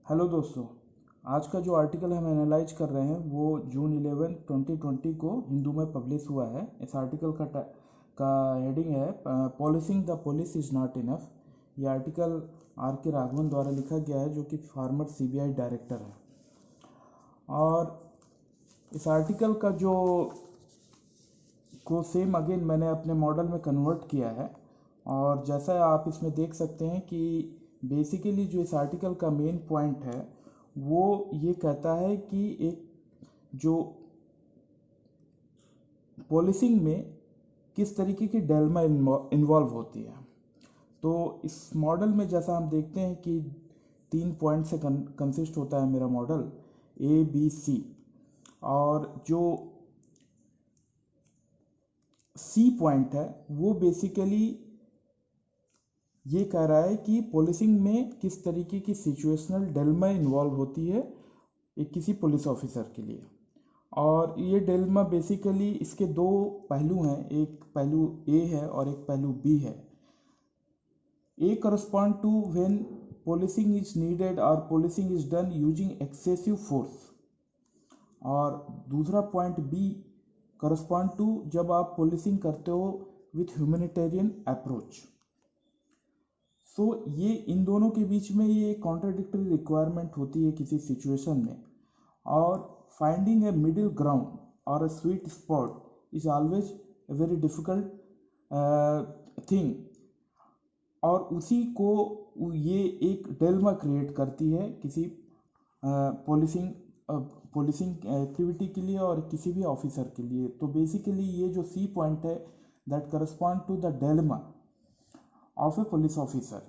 Hello दोस्तों। आज का जो आर्टिकल हम एनालाइज कर रहे हैं वो जून 11 2020 को हिंदू में पब्लिश हुआ है। इस आर्टिकल का हेडिंग है policing the police is not enough. ये आर्टिकल आर के राघवन द्वारा लिखा गया है, जो कि फॉर्मर सीबीआई डायरेक्टर है। और इस आर्टिकल का जो को सेम अगेन मैंने अपने मॉडल में कन्वर्ट किया है। और जैसा आप इसमें देख सकते हैं कि बेसिकली जो इस आर्टिकल का मेन पॉइंट है वो ये कहता है कि एक जो पॉलिसिंग में किस तरीके की डेल्मा इन्वॉल्व होती है। तो इस मॉडल में जैसा हम देखते हैं कि 3 पॉइंट से कंसिस्ट होता है मेरा मॉडल ABC। और जो C पॉइंट है वो बेसिकली ये कह रहा है कि पुलिसिंग में किस तरीके की सिचुएशनल डेल्मा इन्वॉल्व होती है एक किसी पुलिस ऑफिसर के लिए। और ये डेल्मा बेसिकली इसके दो पहलू हैं, एक पहलू A है और एक पहलू B है। A correspond to when policing is needed or policing is done using excessive force। और दूसरा पॉइंट B correspond to जब आप पुलिसिंग करते हो विथ ह्यूमैनिटेरियन अप्रोच। सो ये इन दोनों के बीच में ये कॉन्ट्राडिक्टरी रिक्वायरमेंट होती है किसी सिचुएशन में। और फाइंडिंग ए मिडिल ग्राउंड और ए sweet spot is always a very difficult thing. और उसी को ये एक डेल्मा क्रिएट करती है किसी पुलिसिंग एक्टिविटी के लिए और किसी भी ऑफिसर के लिए। तो बेसिकली ये जो C पॉइंट है that correspond to the dilemma of a police officer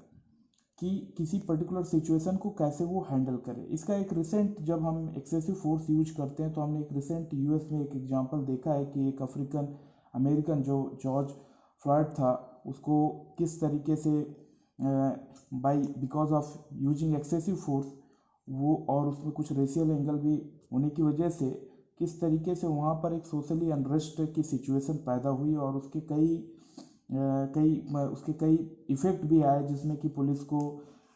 कि किसी पर्टिकुलर सिचुएशन को कैसे वो हैंडल करे। इसका एक रिसेंट जब हम एक्सेसिव फोर्स यूज करते हैं तो हमने एक रिसेंट US में एक एग्जांपल देखा है कि एक अफ्रीकन अमेरिकन जो जॉर्ज फ्लॉयड था उसको किस तरीके से because of using excessive force वो, और उसमें कुछ रेशियल एंगल भी होने की वजह से किस तरीके से वहाँ पर एक सोशली अनरेस्ट की सिचुएशन पैदा हुई और उसके कई इफ़ेक्ट भी आए, जिसमें कि पुलिस को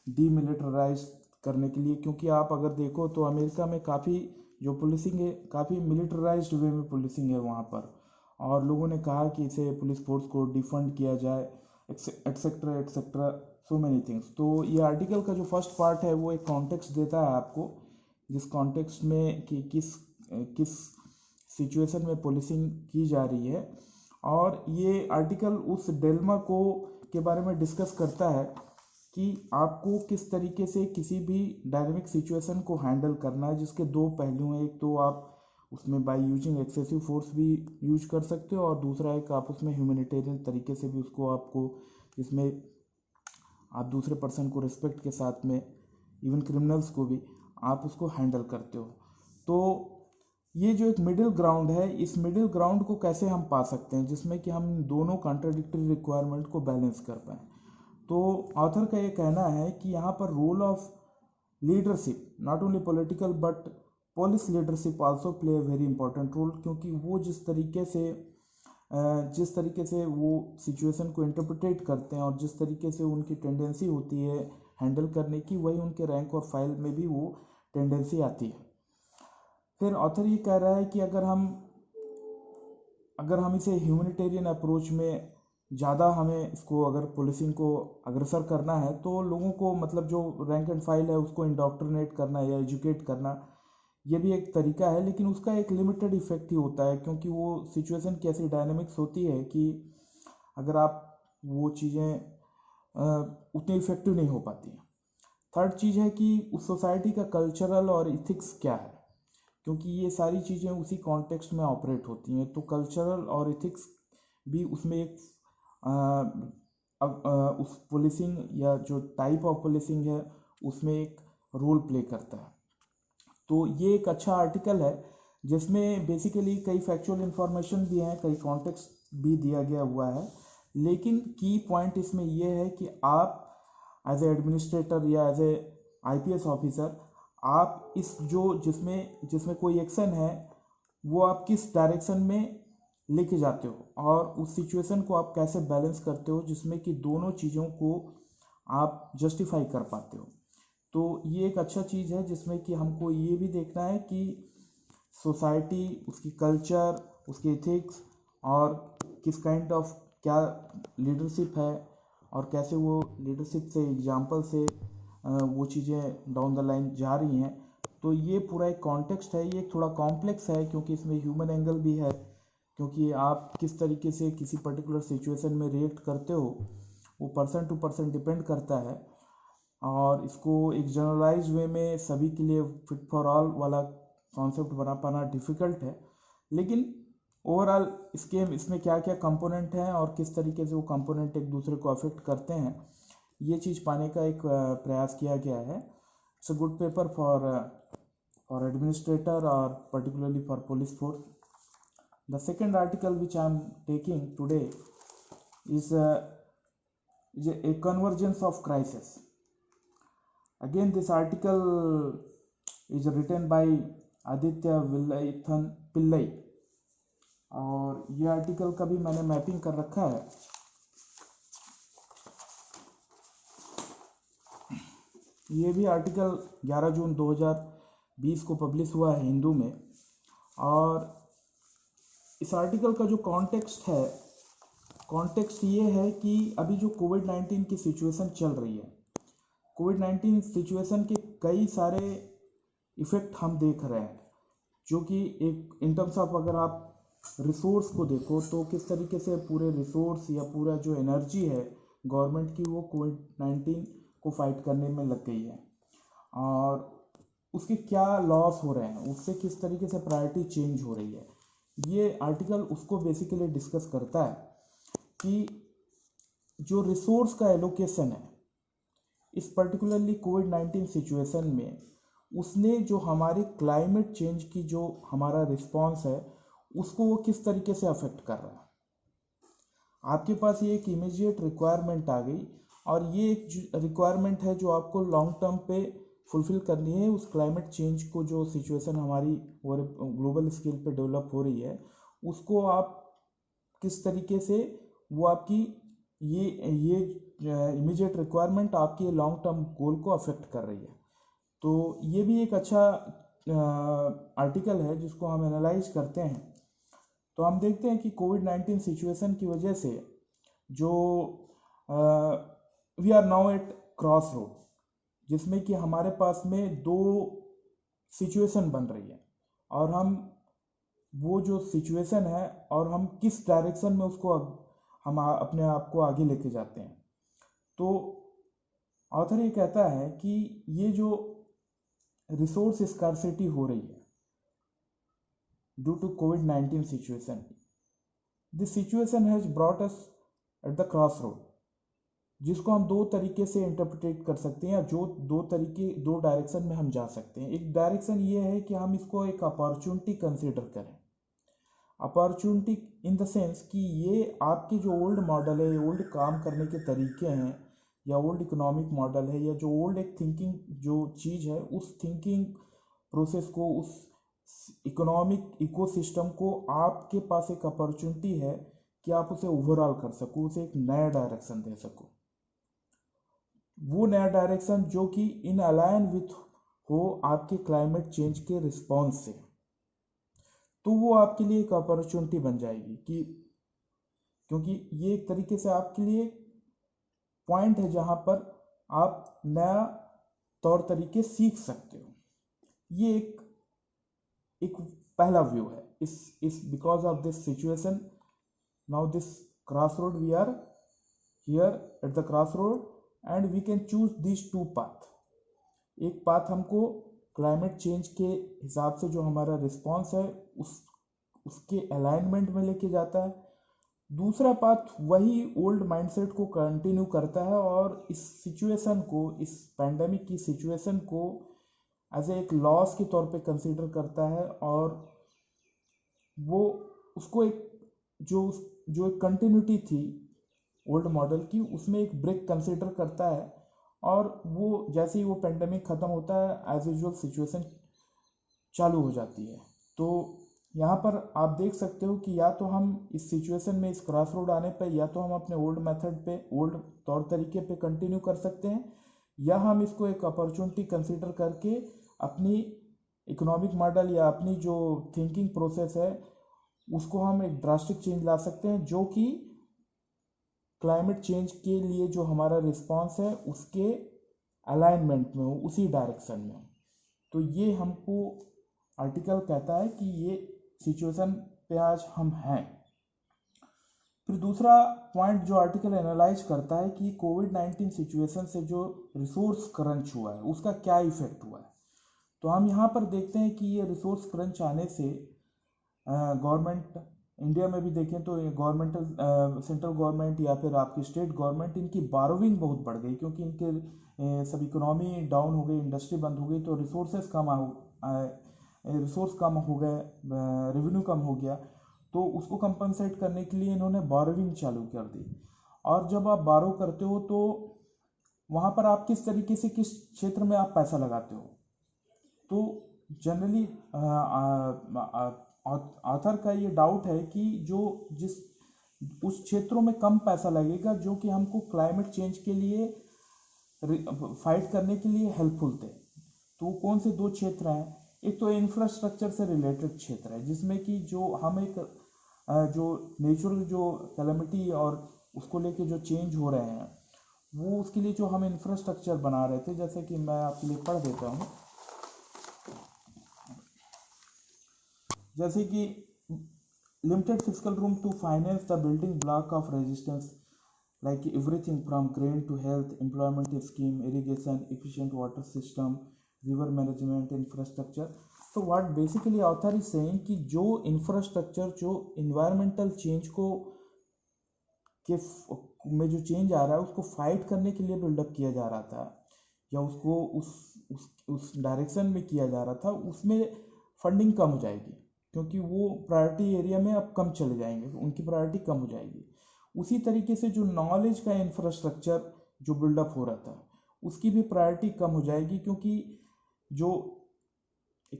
डीमिलिटराइज करने के लिए। क्योंकि आप अगर देखो तो अमेरिका में काफ़ी जो पुलिसिंग है काफ़ी मिलिटराइज्ड वे में पुलिसिंग है वहाँ पर। और लोगों ने कहा कि इसे पुलिस फोर्स को डिफंड किया जाए etcetera etcetera, so many things. तो ये आर्टिकल का जो फर्स्ट पार्ट है वो एक कॉन्टेक्स्ट देता है आपको, जिस कॉन्टेक्स्ट में कि किस सिचुएशन में पुलिसिंग की जा रही है। और ये आर्टिकल उस डेल्मा को के बारे में डिस्कस करता है कि आपको किस तरीके से किसी भी डायनेमिक सिचुएशन को हैंडल करना है, जिसके दो पहलू हैं। एक तो आप उसमें बाय यूजिंग एक्सेसिव फोर्स भी यूज कर सकते हो और दूसरा एक आप उसमें ह्यूमैनिटेरियन तरीके से भी उसको आपको जिसमें आप दूसरे पर्सन को रिस्पेक्ट के साथ में इवन क्रिमिनल्स को भी आप उसको हैंडल करते हो। तो ये जो एक मिडिल ग्राउंड है, इस मिडिल ग्राउंड को कैसे हम पा सकते हैं जिसमें कि हम दोनों कॉन्ट्राडिक्टरी रिक्वायरमेंट को बैलेंस कर पाएँ। तो ऑथर का ये कहना है कि यहाँ पर role of leadership not only political but police leadership also play a very important role. क्योंकि वो जिस तरीके से वो सिचुएशन को इंटरप्रिटेट करते हैं और जिस तरीके से उनकी टेंडेंसी होती है हैंडल करने की, वही उनके रैंक और फाइल में भी वो टेंडेंसी आती है। फिर ऑथर ये कह रहा है कि अगर हम इसे ह्यूमैनिटेरियन अप्रोच में ज़्यादा हमें इसको अगर पुलिसिंग को अग्रसर करना है तो लोगों को मतलब जो रैंक एंड फाइल है उसको इंडोक्ट्रिनेट करना या एजुकेट करना, ये भी एक तरीका है, लेकिन उसका एक लिमिटेड इफेक्ट ही होता है। क्योंकि वो सिचुएशन की ऐसी डायनेमिक्स होती है कि अगर आप वो चीज़ें उतनी इफेक्टिव नहीं हो पाती हैं। थर्ड चीज़ है कि उस सोसाइटी का कल्चरल और इथिक्स क्या है, क्योंकि ये सारी चीज़ें उसी कॉन्टेक्स्ट में ऑपरेट होती हैं। तो कल्चरल और इथिक्स भी उसमें एक उस पुलिसिंग या जो टाइप ऑफ पुलिसिंग है उसमें एक रोल प्ले करता है। तो ये एक अच्छा आर्टिकल है जिसमें बेसिकली कई फैक्चुअल इन्फॉर्मेशन भी हैं, कई कॉन्टेक्स्ट भी दिया गया हुआ है। लेकिन की पॉइंट इसमें यह है कि आप एज ए एडमिनिस्ट्रेटर या एज ए IPS ऑफिसर आप इस जो जिसमें कोई एक्शन है वो आप किस डायरेक्शन में लेके जाते हो और उस सिचुएशन को आप कैसे बैलेंस करते हो जिसमें कि दोनों चीज़ों को आप जस्टिफाई कर पाते हो। तो ये एक अच्छा चीज़ है जिसमें कि हमको ये भी देखना है कि सोसाइटी, उसकी कल्चर, उसके एथिक्स और किस काइंड ऑफ क्या लीडरशिप है और कैसे वो लीडरशिप से एग्जाम्पल से वो चीज़ें डाउन द लाइन जा रही हैं। तो ये पूरा एक कॉन्टेक्स्ट है, ये थोड़ा कॉम्प्लेक्स है क्योंकि इसमें ह्यूमन एंगल भी है, क्योंकि आप किस तरीके से किसी पर्टिकुलर सिचुएशन में रिएक्ट करते हो वो पर्सन टू पर्सन डिपेंड करता है। और इसको एक जनरलाइज वे में सभी के लिए फिट फॉर ऑल वाला कॉन्सेप्ट बना पाना डिफ़िकल्ट है, लेकिन ओवरऑल इसमें क्या क्या कंपोनेंट हैं और किस तरीके से वो कंपोनेंट एक दूसरे को अफेक्ट करते हैं, ये चीज़ पाने का एक प्रयास किया गया है। It's a good paper for administrator और particularly for police force. The second article which I am taking today is a convergence of crisis. Again, this article is written by Aditya Vilayathan Pillai, और ये आर्टिकल का भी मैंने मैपिंग कर रखा है। ये भी आर्टिकल 11 जून 2020 को पब्लिश हुआ है हिंदू में। और इस आर्टिकल का जो कॉन्टेक्स्ट ये है कि अभी जो कोविड-19 की सिचुएशन चल रही है, कोविड-19 सिचुएशन के कई सारे इफ़ेक्ट हम देख रहे हैं, जो कि एक इन टर्म्स ऑफ अगर आप रिसोर्स को देखो तो किस तरीके से पूरे रिसोर्स या पूरा जो एनर्जी है गवर्नमेंट की वो कोविड-19 को फाइट करने में लग गई है, और उसके क्या लॉस हो रहे हैं, उससे किस तरीके से प्रायोरिटी चेंज हो रही है। ये आर्टिकल उसको बेसिकली डिस्कस करता है कि जो रिसोर्स का एलोकेशन है इस पर्टिकुलरली कोविड-19 सिचुएशन में, उसने जो हमारे क्लाइमेट चेंज की जो हमारा रिस्पॉन्स है उसको वो किस तरीके से अफेक्ट कर रहा है। आपके पास ये एक इमीडिएट रिक्वायरमेंट आ गई, और ये एक रिक्वायरमेंट है जो आपको लॉन्ग टर्म पे फुलफिल करनी है। उस क्लाइमेट चेंज को जो सिचुएशन हमारी ग्लोबल स्केल पे डेवलप हो रही है, उसको आप किस तरीके से वो आपकी ये इमीडिएट रिक्वायरमेंट आपके लॉन्ग टर्म गोल को अफेक्ट कर रही है। तो ये भी एक अच्छा आर्टिकल है जिसको हम एनालाइज करते हैं। तो हम देखते हैं कि कोविड-19 सिचुएशन की वजह से जो we are now at cross road, जिसमें कि हमारे पास में दो सिचुएशन बन रही है, और हम वो जो सिचुएशन है और हम किस डायरेक्शन में उसको हम अपने आप को आगे लेके जाते हैं। तो ऑथर ये कहता है कि ये जो रिसोर्स स्कार्सिटी हो रही है ड्यू टू कोविड-19 situation, this situation has brought us at the cross road, जिसको हम दो तरीके से इंटरप्रिटेट कर सकते हैं, या जो दो डायरेक्शन में हम जा सकते हैं। एक डायरेक्शन ये है कि हम इसको एक अपॉर्चुनिटी कंसीडर करें। अपॉर्चुनिटी इन द सेंस कि ये आपके जो ओल्ड मॉडल है, ओल्ड काम करने के तरीके हैं, या ओल्ड इकोनॉमिक मॉडल है, या जो ओल्ड एक थिंकिंग जो चीज़ है, उस थिंकिंग प्रोसेस को, उस इकोनॉमिक इकोसिस्टम को आपके पास एक अपॉर्चुनिटी है कि आप उसे ओवरऑल कर सको, उसे एक नया डायरेक्शन दे सको। वो नया डायरेक्शन जो कि इन अलाइन विथ हो आपके क्लाइमेट चेंज के रिस्पॉन्स से, तो वो आपके लिए एक अपॉर्चुनिटी बन जाएगी कि क्योंकि ये एक तरीके से आपके लिए पॉइंट है जहाँ पर आप नया तौर तरीके सीख सकते हो। ये एक पहला व्यू है। इस because of this situation, now this cross road, we are here at the cross road and we can choose this two path. एक पाथ हमको क्लाइमेट चेंज के हिसाब से जो हमारा रिस्पॉन्स है उसके अलाइनमेंट में लेके जाता है। दूसरा पाथ वही ओल्ड माइंडसेट को कंटिन्यू करता है और इस सिचुएशन को, इस पैंडेमिक की सिचुएशन को एज एक लॉस के तौर पे कंसीडर करता है, और वो उसको एक जो एक कंटिन्यूटी थी ओल्ड मॉडल की, उसमें एक ब्रेक कंसीडर करता है, और वो जैसे ही वो पेंडेमिक ख़त्म होता है एज यूजुअल सिचुएशन चालू हो जाती है। तो यहाँ पर आप देख सकते हो कि या तो हम इस सिचुएशन में, इस क्रॉस रोड आने पे, या तो हम अपने ओल्ड मेथड पे, ओल्ड तौर तरीके पे कंटिन्यू कर सकते हैं, या हम इसको एक अपॉर्चुनिटी कंसीडर करके अपनी इकोनॉमिक मॉडल या अपनी जो थिंकिंग प्रोसेस है उसको हम एक ड्रास्टिक चेंज ला सकते हैं, जो कि क्लाइमेट चेंज के लिए जो हमारा रिस्पॉन्स है उसके अलाइनमेंट में हो, उसी डायरेक्शन में हो। तो ये हमको आर्टिकल कहता है कि ये सिचुएशन पे आज हम हैं। फिर दूसरा पॉइंट जो आर्टिकल एनालाइज करता है कि कोविड-19 सिचुएशन से जो रिसोर्स क्रंच हुआ है उसका क्या इफेक्ट हुआ है। तो हम यहाँ पर देखते हैं कि ये रिसोर्स क्रंच आने से गवर्नमेंट, इंडिया में भी देखें तो गवर्नमेंटल सेंट्रल गवर्नमेंट या फिर आपकी स्टेट गवर्नमेंट, इनकी बारोविंग बहुत बढ़ गई, क्योंकि इनके सब इकोनॉमी डाउन हो गई, इंडस्ट्री बंद हो गई, तो रिसोर्स कम हो गए, रेवेन्यू कम हो गया। तो उसको कंपनसेट करने के लिए इन्होंने बारोविंग चालू कर दी। और जब आप बारो करते हो तो वहाँ पर आप किस तरीके से, किस क्षेत्र में आप पैसा लगाते हो। तो जनरली ऑथर का ये डाउट है कि जिस उस क्षेत्रों में कम पैसा लगेगा जो कि हमको क्लाइमेट चेंज के लिए फाइट करने के लिए हेल्पफुल थे। तो वो कौन से दो क्षेत्र हैं? एक तो इंफ्रास्ट्रक्चर से रिलेटेड क्षेत्र है, जिसमें कि जो हम एक जो नेचुरल जो कैलेमिटी और उसको लेके जो चेंज हो रहे हैं, वो उसके लिए जो हम इंफ्रास्ट्रक्चर बना रहे थे, जैसे कि मैं आपके लिए पढ़ देता हूँ। जैसे कि limited physical room to finance the building block of resistance like everything from grain to health, employment scheme, irrigation, efficient water system, river management, infrastructure. So what basically author is saying कि जो infrastructure, जो environmental change को के में जो change आ रहा है उसको फाइट करने के लिए बिल्डअप किया जा रहा था, या उसको उस डायरेक्शन में किया जा रहा था, उसमें फंडिंग कम हो जाएगी, क्योंकि वो प्रायोरिटी एरिया में अब कम चले जाएंगे, उनकी प्रायोरिटी कम हो जाएगी। उसी तरीके से जो नॉलेज का इंफ्रास्ट्रक्चर जो बिल्डअप हो रहा था उसकी भी प्रायोरिटी कम हो जाएगी, क्योंकि जो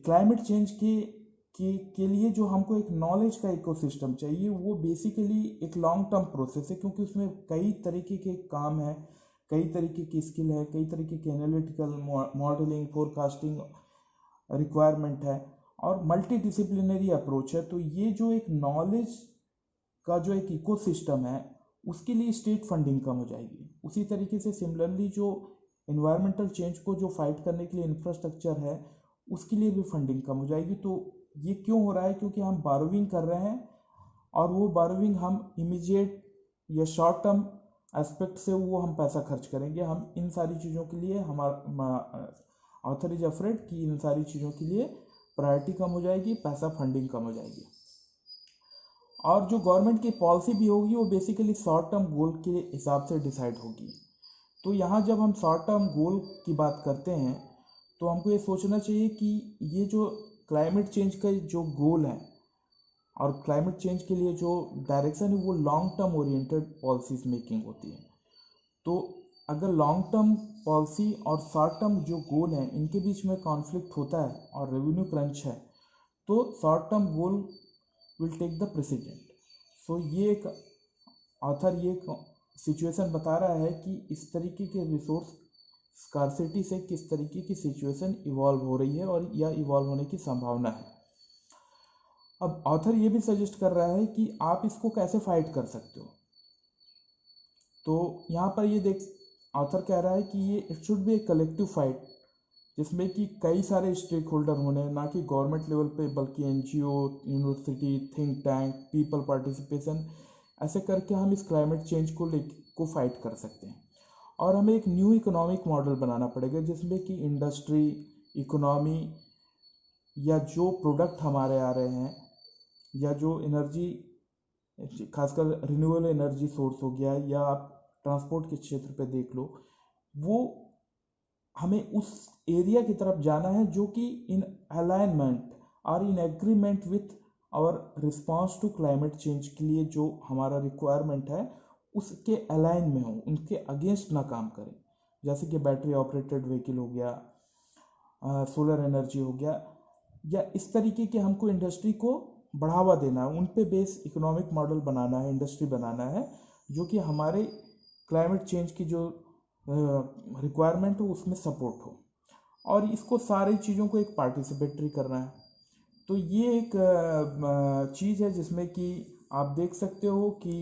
क्लाइमेट चेंज के लिए जो हमको एक नॉलेज का इकोसिस्टम चाहिए, वो बेसिकली एक लॉन्ग टर्म प्रोसेस है, क्योंकि उसमें कई तरीके के काम है, कई तरीके की स्किल है, कई तरीके की एनालिटिकल मॉडलिंग, फोरकास्टिंग रिक्वायरमेंट है, और मल्टी डिसिप्लिनरी अप्रोच है। तो ये जो एक नॉलेज का जो एक इकोसिस्टम है उसके लिए स्टेट फंडिंग कम हो जाएगी। उसी तरीके से सिमिलरली जो इन्वायरमेंटल चेंज को जो फाइट करने के लिए इंफ्रास्ट्रक्चर है उसके लिए भी फंडिंग कम हो जाएगी। तो ये क्यों हो रहा है? क्योंकि हम बारोविंग कर रहे हैं, और वो बारोविंग हम इमीडिएट या शॉर्ट टर्म एस्पेक्ट से वो हम पैसा खर्च करेंगे। हम इन सारी चीज़ों के लिए ऑथर इज अफ्रेड कि इन सारी चीज़ों के लिए प्रायोरिटी कम हो जाएगी, पैसा फंडिंग कम हो जाएगी। और जो गवर्नमेंट की पॉलिसी भी होगी वो बेसिकली शॉर्ट टर्म गोल के हिसाब से डिसाइड होगी। तो यहाँ जब हम शॉर्ट टर्म गोल की बात करते हैं तो हमको ये सोचना चाहिए कि ये जो क्लाइमेट चेंज का जो गोल है और क्लाइमेट चेंज के लिए जो डायरेक्शन है वो long term oriented policies making होती है। तो अगर लॉन्ग टर्म पॉलिसी और शॉर्ट टर्म जो गोल हैं इनके बीच में कॉन्फ्लिक्ट होता है और रेवेन्यू क्रंच है, तो short term goal will take the president. So ये एक ऑथर ये सिचुएशन बता रहा है कि इस तरीके के रिसोर्स स्कार्सिटी से किस तरीके की सिचुएशन इवॉल्व हो रही है और या इवॉल्व होने की संभावना है। अब ऑथर ये भी सजेस्ट कर रहा है कि आप इसको कैसे फाइट कर सकते हो। तो यहाँ पर ये ऑथर कह रहा है कि ये it should be a collective fight, जिसमें कि कई सारे स्टेक होल्डर होने, ना कि गवर्नमेंट लेवल पे बल्कि NGO, university, think tank, people participation, ऐसे करके हम इस क्लाइमेट चेंज को फाइट कर सकते हैं। और हमें एक न्यू इकोनॉमिक मॉडल बनाना पड़ेगा जिसमें कि इंडस्ट्री, इकोनॉमी या जो प्रोडक्ट हमारे आ रहे हैं या जो एनर्जी, खासकर रिन्यूएबल एनर्जी सोर्स हो गया या आप ट्रांसपोर्ट के क्षेत्र पे देख लो, वो हमें उस एरिया की तरफ जाना है जो कि इन अलाइनमेंट और in agreement with our response to climate change के लिए जो हमारा रिक्वायरमेंट है उसके अलाइन में हो, उनके अगेंस्ट ना काम करें। जैसे कि बैटरी ऑपरेटेड व्हीकल हो गया, सोलर एनर्जी हो गया, या इस तरीके के हमको इंडस्ट्री को बढ़ावा देना है, उन पे बेस इकोनॉमिक मॉडल बनाना है, इंडस्ट्री बनाना है जो कि हमारे क्लाइमेट चेंज की जो रिक्वायरमेंट हो उसमें सपोर्ट हो, और इसको सारी चीज़ों को एक पार्टिसिपेटरी करना है। तो ये एक चीज़ है जिसमें कि आप देख सकते हो कि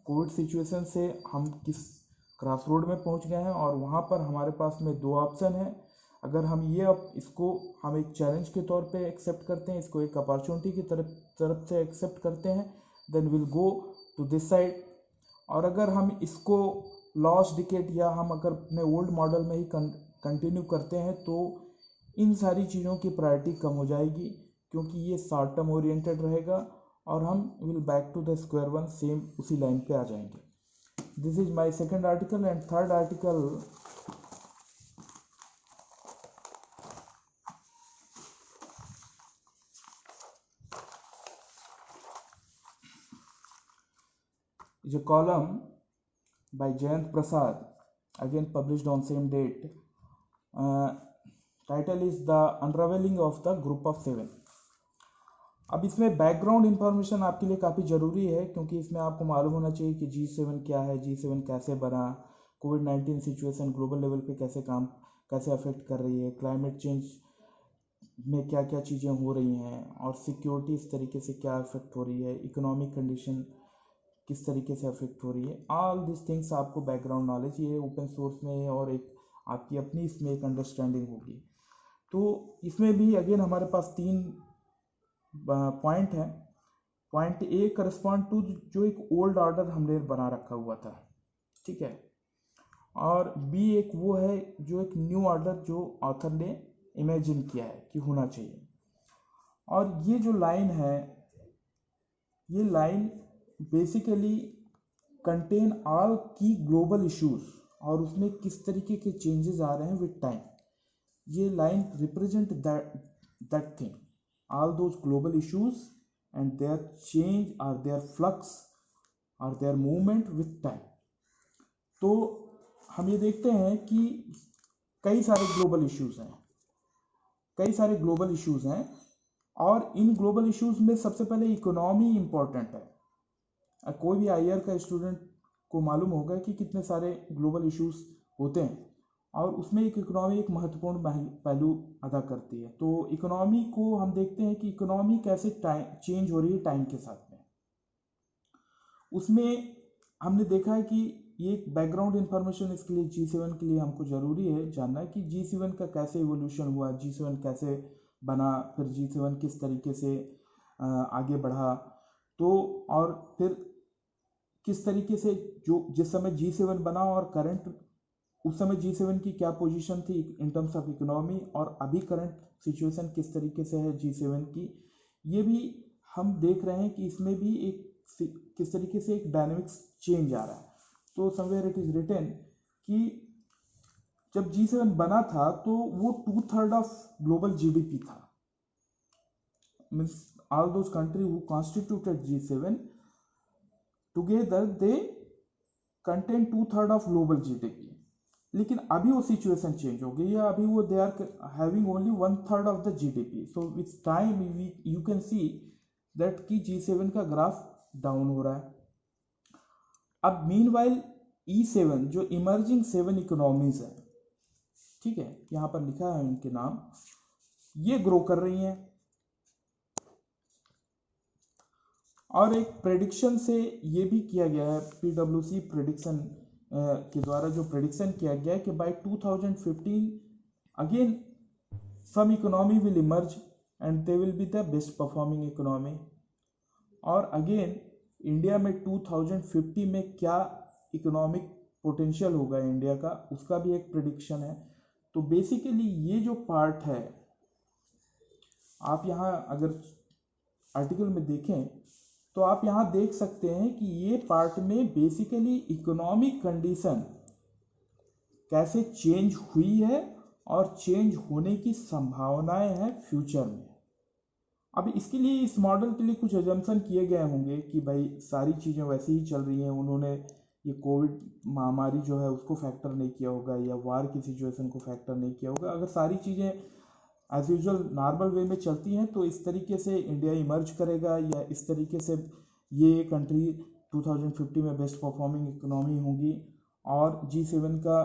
कोविड सिचुएशन से हम किस क्रॉस रोड में पहुंच गए हैं, और वहाँ पर हमारे पास में दो ऑप्शन है। अगर हम ये अब इसको हम एक चैलेंज के तौर पे एक्सेप्ट करते हैं, इसको एक अपॉर्चुनिटी की तरफ से एक्सेप्ट करते हैं, then will go to this side. और अगर हम इसको लॉस्ट डिकेट या हम अगर अपने ओल्ड मॉडल में ही कंटिन्यू करते हैं तो इन सारी चीज़ों की प्रायोरिटी कम हो जाएगी, क्योंकि ये शॉर्ट टर्म ओरिएंटेड रहेगा और हम will back to the square one, same उसी लाइन पे आ जाएंगे। This is my second article. And third article, is a column by Jayant Prasad, again published on same date. Title is The Unraveling of the Group of Seven. अब इसमें background information आपके लिए काफ़ी ज़रूरी है, क्योंकि इसमें आपको मालूम होना चाहिए कि G7 क्या है, G7 कैसे बना, कोविड-19 सिचुएशन ग्लोबल लेवल पे कैसे अफेक्ट कर रही है, क्लाइमेट चेंज में क्या क्या चीज़ें हो रही हैं, और सिक्योरिटी इस तरीके से क्या अफेक्ट हो रही है, इकोनॉमिक कंडीशन किस तरीके से अफेक्ट हो रही है। ऑल दिस थिंग्स आपको बैकग्राउंड नॉलेज, ये ओपन सोर्स में और एक आपकी अपनी इसमें एक अंडरस्टैंडिंग होगी। तो इसमें भी अगेन हमारे पास 3 पॉइंट है। पॉइंट ए करस्पॉन्ड टू जो एक ओल्ड ऑर्डर हमने बना रखा हुआ था, ठीक है, और बी एक वो है जो एक न्यू ऑर्डर जो ऑथर ने इमेजिन किया है कि होना चाहिए। और ये जो लाइन है, ये लाइन बेसिकली कंटेन ऑल की ग्लोबल इश्यूज, और उसमें किस तरीके के चेंजेस आ रहे हैं विद टाइम। ये line represent that thing, all those global issues and their change or their flux or their movement with time। तो हम ये देखते हैं कि कई सारे ग्लोबल इश्यूज हैं, और इन ग्लोबल इश्यूज में सबसे पहले इकोनॉमी इंपॉर्टेंट है। कोई भी आईआर का स्टूडेंट को मालूम होगा कि कितने सारे ग्लोबल इश्यूज होते हैं, और उसमें एक इकोनॉमी एक महत्वपूर्ण पहलू अदा करती है। तो इकोनॉमी को हम देखते हैं कि इकोनॉमी कैसे चेंज हो रही है टाइम के साथ में। उसमें हमने देखा है कि ये एक बैकग्राउंड इंफॉर्मेशन इसके लिए G7 के लिए हमको ज़रूरी है जानना कि G7 का कैसे इवोल्यूशन हुआ, G7 कैसे बना, फिर G7 किस तरीके से आगे बढ़ा, तो और फिर किस तरीके से जो जिस समय G7 बना और करंट उस समय G7 की क्या पोजीशन थी इन टर्म्स ऑफ इकोनॉमी, और अभी करंट सिचुएशन किस तरीके से है G7 की, ये भी हम देख रहे हैं कि इसमें भी एक किस तरीके से एक डायनेमिक्स चेंज आ रहा है। तो समवेयर इट इज रिटन कि जब G7 बना था तो वो 2/3 ऑफ ग्लोबल जीडीपी था, means all those country who constituted G7 together they contain 2/3 of global GDP. लेकिन अभी वो सिचुएशन चेंज हो गई है, अभी वो they are having only 1/3 of the GDP. So with time you can see that कि G7 का ग्राफ डाउन हो रहा है। अब मीनवाइल E7 जो इमर्जिंग 7 इकोनॉमीज है, ठीक है, यहाँ पर लिखा है इनके नाम, ये ग्रो कर रही हैं। और एक प्रेडिक्शन से ये भी किया गया है, PwC प्रेडिक्शन के द्वारा जो प्रेडिक्शन किया गया है कि by 2015 again some economy will emerge and they will be the best performing economy. और अगेन इंडिया में 2050 में क्या इकोनॉमिक पोटेंशियल होगा इंडिया का, उसका भी एक प्रेडिक्शन है। तो बेसिकली ये जो पार्ट है, आप यहाँ अगर आर्टिकल में देखें तो आप यहाँ देख सकते हैं कि ये पार्ट में बेसिकली इकोनॉमिक कंडीशन कैसे चेंज हुई है और चेंज होने की संभावनाएं हैं फ्यूचर में। अब इसके लिए इस मॉडल के लिए कुछ एजम्पशन किए गए होंगे कि भाई सारी चीज़ें वैसे ही चल रही हैं, उन्होंने ये कोविड महामारी जो है उसको फैक्टर नहीं किया होगा या वार की सिचुएशन को फैक्टर नहीं किया होगा। अगर सारी चीज़ें एज यूजुअल नॉर्मल वे में चलती हैं तो इस तरीके से इंडिया इमर्ज करेगा, या इस तरीके से ये कंट्री 2050 में बेस्ट परफॉर्मिंग इकोनॉमी होगी, और G7 का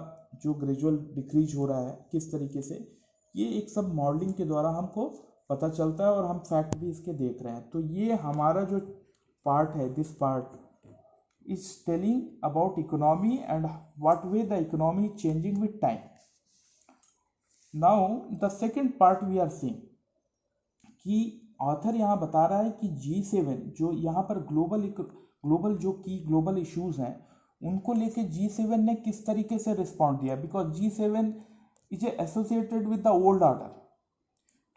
जो ग्रेजुअल डिक्रीज हो रहा है किस तरीके से, ये एक सब मॉडलिंग के द्वारा हमको पता चलता है और हम फैक्ट भी इसके देख रहे हैं। तो ये हमारा जो पार्ट है, this part is telling about economy and what way the economy changing with time. Now the second part we are seeing कि ऑथर यहाँ बता रहा है कि G7 जो यहाँ पर ग्लोबल जो की ग्लोबल इश्यूज हैं उनको लेके G7 ने किस तरीके से रिस्पॉन्ड दिया, because G7 is associated with the old order.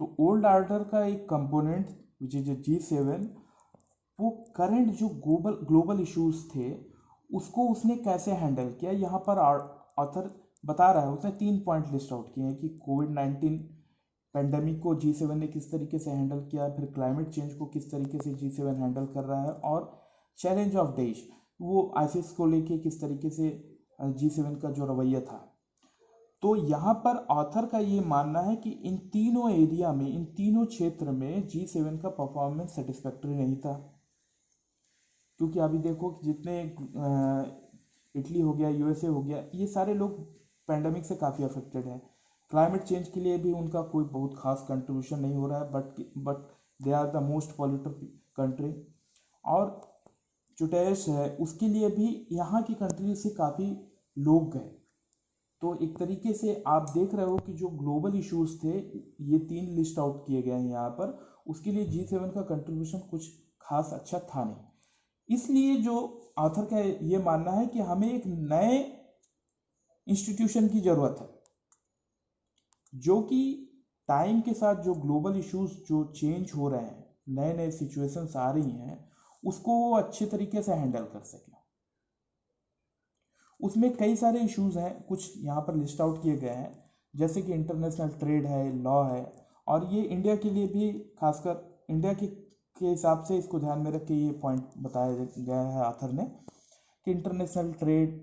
तो ओल्ड ऑर्डर का एक कंपोनेंट विच इज G7, वो करंट जो ग्लोबल इश्यूज थे उसको उसने कैसे हैंडल किया, यहाँ पर ऑथर बता रहा है। उसने 3 पॉइंट लिस्ट आउट किए हैं कि कोविड-19 पेंडेमिक को G7 ने किस तरीके से हैंडल किया, फिर क्लाइमेट चेंज को किस तरीके से G7 हैंडल कर रहा है, और चैलेंज ऑफ देश वो आईसिस को लेके किस तरीके से G7 का जो रवैया था। तो यहाँ पर ऑथर का ये मानना है कि इन तीनों एरिया में, इन तीनों क्षेत्र में G7 का परफॉर्मेंस सेटिस्फैक्टरी नहीं था। क्योंकि अभी देखो कि जितने इटली हो गया, यूएसए हो गया, ये सारे लोग पेंडेमिक से काफ़ी अफेक्टेड हैं। क्लाइमेट चेंज के लिए भी उनका कोई बहुत खास कंट्रीब्यूशन नहीं हो रहा है, but they are the most polluted country. और चुटेस है उसके लिए भी यहाँ की कंट्री से काफ़ी लोग गए। तो एक तरीके से आप देख रहे हो कि जो ग्लोबल इश्यूज थे ये 3 लिस्ट आउट किए गए हैं यहाँ पर, उसके लिए G7 का कंट्रीब्यूशन कुछ खास अच्छा था नहीं। इसलिए जो ऑथर का ये मानना है कि हमें एक नए इंस्टीट्यूशन की ज़रूरत है जो कि टाइम के साथ जो ग्लोबल इश्यूज जो चेंज हो रहे हैं, नए नए सिचुएशंस आ रही हैं, उसको वो अच्छे तरीके से हैंडल कर सके। उसमें कई सारे इश्यूज हैं, कुछ यहाँ पर लिस्ट आउट किए गए हैं, जैसे कि इंटरनेशनल ट्रेड है, लॉ है, और ये इंडिया के लिए भी, खासकर इंडिया के हिसाब से इसको ध्यान में रख के ये पॉइंट बताया गया है ऑथर ने कि इंटरनेशनल ट्रेड,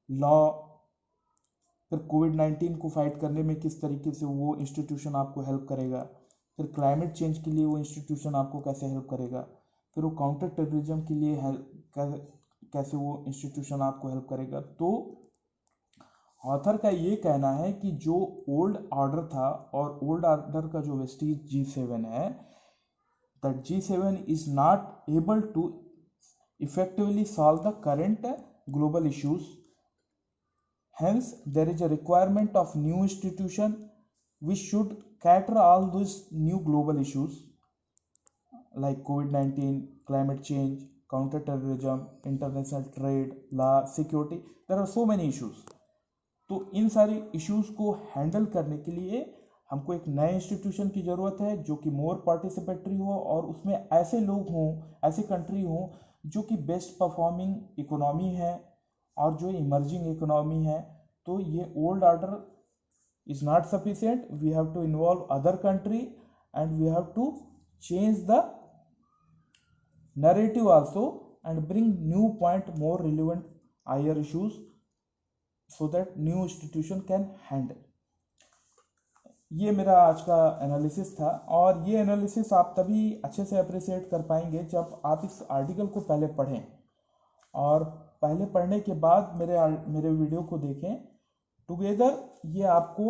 लॉ, फिर कोविड-19 को फाइट करने में किस तरीके से वो इंस्टीट्यूशन आपको हेल्प करेगा, फिर क्लाइमेट चेंज के लिए वो इंस्टीट्यूशन आपको कैसे हेल्प करेगा, फिर वो काउंटर टेररिज्म के लिए कैसे वो इंस्टीट्यूशन आपको हेल्प करेगा। तो ऑथर का ये कहना है कि जो ओल्ड ऑर्डर था और ओल्ड ऑर्डर का जो वेस्टीज G7 है, that G7 is not able to effectively solve the current global issues. Hence, there is a requirement of new institution which should cater all those new global issues like COVID-19, climate change, counter-terrorism, international trade, law, security. There are so many issues. तो इन सारी issues को handle करने के लिए हमको एक नए institution की ज़रूरत है जो कि मोर पार्टिसिपेटरी हो और उसमें ऐसे लोग हों, ऐसे कंट्री हों जो कि बेस्ट परफॉर्मिंग इकोनॉमी है और जो इमर्जिंग इकोनॉमी है। तो ये old order is not sufficient, we have to involve other country and we have to change the narrative also and bring new point, more relevant higher issues so that new institution can handle. ये मेरा आज का analysis था, और ये analysis आप तभी अच्छे से अप्रिशिएट कर पाएंगे जब आप इस आर्टिकल को पहले पढ़ें, और पहले पढ़ने के बाद मेरे वीडियो को देखें टुगेदर। ये आपको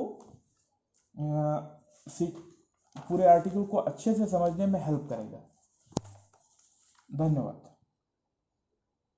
पूरे आर्टिकल को अच्छे से समझने में हेल्प करेगा। धन्यवाद।